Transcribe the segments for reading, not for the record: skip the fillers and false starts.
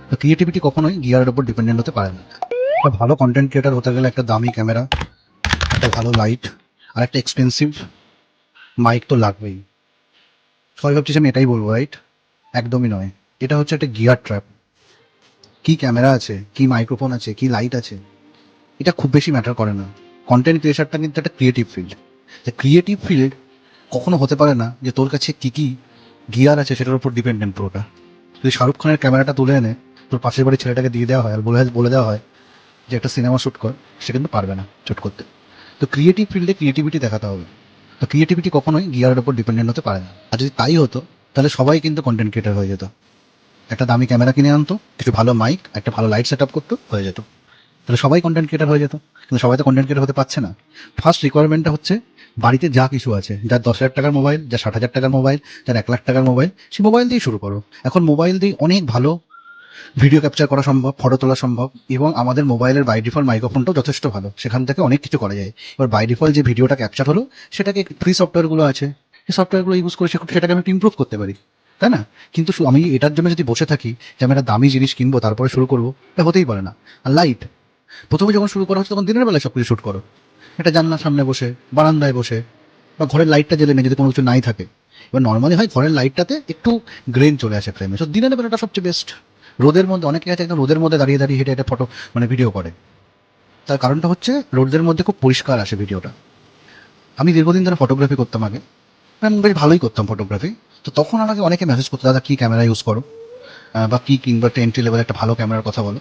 তো ক্রিয়েটিভিটি কখনোই গিয়ারের উপর ডিপেন্ডেন্ট হতে পারে না। একটা ভালো কন্টেন্ট ক্রিয়েটার হতে গেলে একটা দামি ক্যামেরা, একটা ভালো লাইট আর একটা এক্সপেন্সিভ মাইক তো লাগবেই। সবাই ভাবছিস আমি এটাই বলবো, রাইট? একদমই নয়। এটা হচ্ছে একটা গিয়ার ট্র্যাপ। কি ক্যামেরা আছে, কি মাইক্রোফোন আছে, কি লাইট আছে, এটা খুব বেশি ম্যাটার করে না। কন্টেন্ট ক্রিয়েশনটা কিন্তু একটা ক্রিয়েটিভ ফিল্ড। ক্রিয়েটিভ ফিল্ড কখনো হতে পারে না যে তোর কাছে কি কি গিয়ার আছে সেটার উপর ডিপেন্ডেন্ট পুরোটা। যদি শাহরুখ খানের ক্যামেরাটা তুলে এনে তোর পাশের বাড়ির ছেলেটাকে দিয়ে দেওয়া হয় আর বলে দেওয়া হয় যে একটা সিনেমা শ্যুট কর, সে কিন্তু পারবে না শ্যুট করতে। তো ক্রিয়েটিভ ফিল্ডে ক্রিয়েটিভিটি দেখাতে হবে। তো ক্রিয়েটিভিটি কখনোই গিয়ারের উপর ডিপেন্ডেন্ট হতে পারে না। আর যদি তাই হতো তাহলে সবাই কিন্তু কন্টেন্ট ক্রিয়েটার হয়ে যেত। একটা দামি ক্যামেরা কিনে আনতো, কিছু ভালো মাইক, একটা ভালো লাইট সেট আপ করতো, হয়ে যেত। তাহলে সবাই কন্টেন্ট ক্রিয়েটার হয়ে যেত। কিন্তু সবাই তো কন্টেন্ট ক্রিয়েটার হতে পারছে না। ফার্স্ট রিকোয়ারমেন্টটা হচ্ছে বাড়িতে যা কিছু আছে, যার 10,000 টাকার মোবাইল, যার 60,000 টাকার মোবাইল, যার 1,00,000 টাকার মোবাইল, সেই মোবাইল দিয়ে শুরু করো। এখন মোবাইল দিয়ে অনেক ভালো ভিডিও ক্যাপচার করা সম্ভব, ফটো তোলা সম্ভব, এবং আমাদের মোবাইলের বাই ডিফল্ট মাইক্রোফোনটাও যথেষ্ট ভালো, সেখান থেকে অনেক কিছু করা যায়। এবার বাই ডিফল্ট যে ভিডিওটা ক্যাপচার হলো সেটাকে ফ্রি সফটওয়্যারগুলো আছে, সেই সফটওয়্যারগুলো ইউজ করে সেটাকে আমি একটু ইমপ্রুভ করতে পারি, তাই না? কিন্তু আমি এটার জন্য যদি বসে থাকি যে আমি একটা দামি জিনিস কিনবো তারপরে শুরু করবো, এটা হতেই পারে না। আর লাইট, প্রথমে যখন শুরু করা হচ্ছে তখন দিনের বেলায় সব কিছু শ্যুট করো, এটা জানলার সামনে বসে, বারান্দায় বসে, বা ঘরের লাইটটা জ্বেলে নেই যদি কোনো কিছু নাই থাকে। এবার নর্মালি হয় ঘরের লাইটটাতে একটু গ্রেন চলে আসে ফ্রেমে, তো দিনের বেলাটা সবচেয়ে বেস্ট। রোদের মধ্যে অনেকে আছে একদম রোদের মধ্যে দাঁড়িয়ে দাঁড়িয়ে হেঁটে হেঁটে ফটো ভিডিও করে। তার কারণটা হচ্ছে রোদের মধ্যে খুব পরিষ্কার আসে ভিডিওটা। আমি দীর্ঘদিন ধরে ফটোগ্রাফি করতাম আগে, আমি বেশ ভালোই করতাম ফটোগ্রাফি। তো তখন আমাকে অনেকে মেসেজ করতো, দাদা কী ক্যামেরা ইউজ করো, বা কী কিংবা এন্ট্রি লেভেল একটা ভালো ক্যামেরার কথা বলো।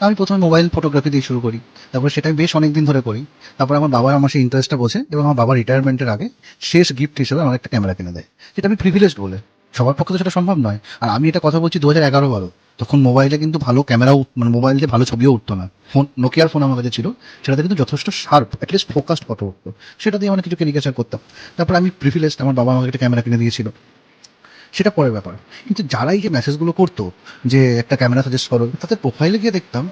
আমি প্রথমে মোবাইল ফটোগ্রাফি দিয়ে শুরু করি, তারপরে সেটা আমি বেশ অনেক দিন ধরে করি। তারপর আমার বাবা আমার সেই ইন্টারেস্টটা বোঝে এবং আমার বাবা রিটায়ারমেন্টের আগে শেষ গিফট হিসেবে আমাকে একটা ক্যামেরা কিনে দেয়। যেটা আমি প্রিভিলেজড বলে, সবার পক্ষে তো সেটা সম্ভব নয়। আর আমি এটা কথা বলছি 2011-12, তখন মোবাইলে কিন্তু ভালো ক্যামেরাও, মোবাইল দিয়ে ভালো ছবিও উঠতো না। ফোন, নোকিয়ার ফোন আমার কাছে ছিল, সেটাতে কিন্তু যথেষ্ট শার্প অ্যাটলিস্ট ফোকাসড ফটো উঠতো। সেটা দিয়ে অনেক কিছু ক্যারিকেচার করতাম। তারপর আমি প্রিভিলেজড, আমার বাবা আমাকে একটা ক্যামেরা কিনে দিয়েছিল, সেটা পরের ব্যাপার। কিন্তু যারা এই যে মেসেজগুলো করতো যে একটা ক্যামেরা সাজেস্ট করো, তাদের প্রোফাইলে গিয়ে দেখতাম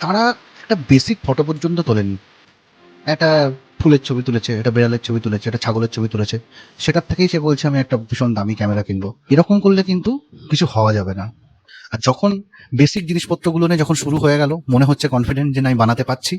তারা একটা বেসিক ফটো পর্যন্ত তোলেনি। একটা ফুলের ছবি তুলেছে, একটা বেড়ালের ছবি তুলেছে, একটা ছাগলের ছবি তুলেছে, সেটার থেকেই সে বলছে আমি একটা ভীষণ দামি ক্যামেরা কিনবো। এরকম করলে কিন্তু কিছু হওয়া যাবে না। আর যখন বেসিক জিনিসপত্রগুলো নিয়ে যখন শুরু হয়ে গেল, মনে হচ্ছে কনফিডেন্ট যে না আমি বানাতে পারছি,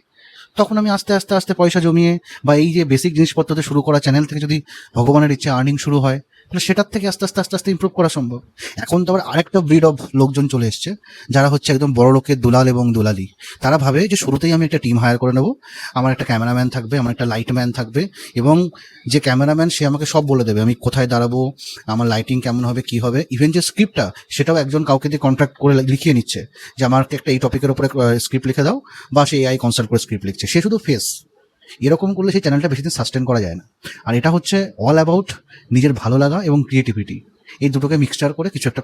তখন আমি আস্তে আস্তে আস্তে পয়সা জমিয়ে, বা এই যে বেসিক জিনিসপত্রতে শুরু করা চ্যানেল থেকে যদি ভগবানের ইচ্ছে আর্নিং শুরু হয়, তাহলে সেটার থেকে আস্তে আস্তে আস্তে আস্তে ইমপ্রুভ করা সম্ভব। এখন তো আবার আরেকটা ব্রিড অফ লোকজন চলে এসছে, যারা হচ্ছে একদম বড় লোকের দুলাল এবং দুলালি। তারা ভাবে যে শুরুতেই আমি একটা টিম হায়ার করে নেবো, আমার একটা ক্যামেরাম্যান থাকবে, আমার একটা লাইটম্যান থাকবে, এবং যে ক্যামেরাম্যান সে আমাকে সব বলে দেবে, আমি কোথায় দাঁড়াবো, আমার লাইটিং কেমন হবে, কি হবে, ইভেন যে স্ক্রিপ্টটা সেটাও একজন কাউকে দিয়ে কন্ট্রাক্ট করে লিখিয়ে নিচ্ছে যে আমাকে একটা এই টপিকের উপরে স্ক্রিপ্ট লিখে দাও, বা সে এআই কনসাল্ট করে স্ক্রিপ্ট লিখছে, সে শুধু ফেস। এরকম করলে সেই চ্যানেলটা বেশি দিন সাস্টেন করা যায় না। আর এটা হচ্ছে অল অ্যাবাউট নিজের ভালো লাগা এবং ক্রিয়েটিভিটি, এই দুটোকে মিক্সচার করে কিছু একটা